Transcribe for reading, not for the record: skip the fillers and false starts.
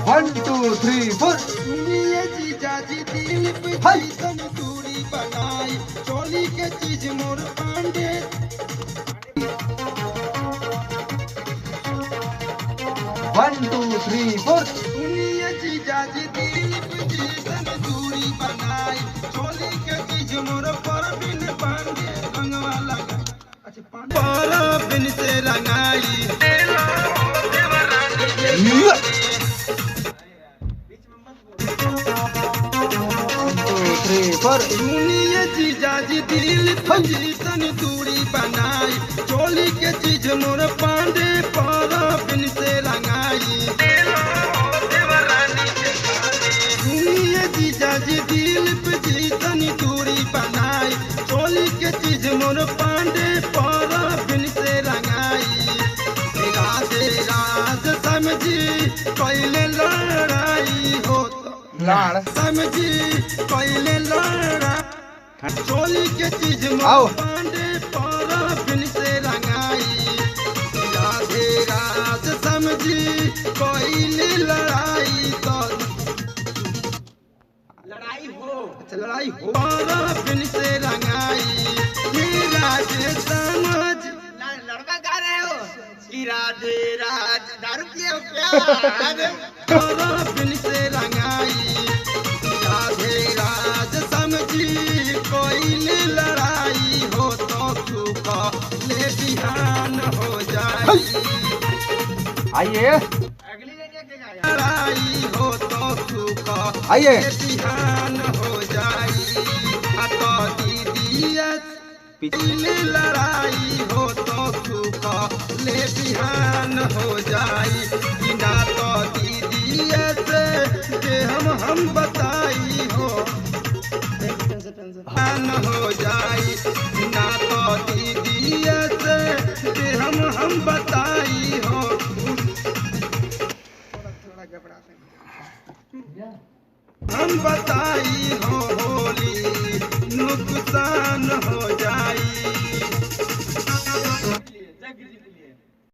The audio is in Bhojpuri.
1 2 3 4 सुनिए जीजा जी दिल पे जैसन दूरी बनाई चोली के चीज मोर पांडे 1 2 3 4 सुनिए जीजा जी दिल पे जैसन दूरी बनाई चोली के चीज मोर पर बिन पांडे रंगवा लगा अच्छा पांडे पर बिन से रंगाई सुनिए जीजा जी दिल फजीसन दूरी बनाई चोली के चीज मोर पांडे पर बिन से रंगाई सुनिए जीजा जी दिल फजीसन दूरी बनाई चोली के चीज मोर पांडे पर बिन से रंगाई राधे राज समझी पहले लड़ाई हो लाड़ समझी पहले लड़ा चोली के चीज पांडे पारा बिन से रंगाई राधे राज समझी पहले लड़ाई तो लड़ाई हो अच्छा लड़ाई हो पारा बिन से रंगाई ये राधे समझ लड़का गा रहे हो कि राधे राज दारू पिए हो क्या पारा बिन से रंगाई राधे राज समझी कोई लड़ाई हो तो तू ले बिहान हो जाए आइए अगली लड़ाई हो तो तू आइए बिहान हो जाए तो दीदी लड़ाई हो तो तू ले बिहान हो जाए बिना तो दीदी से हम बताई हो बिहान हो जाए बिना तो दीदी से हम बताई हो हम बताई हो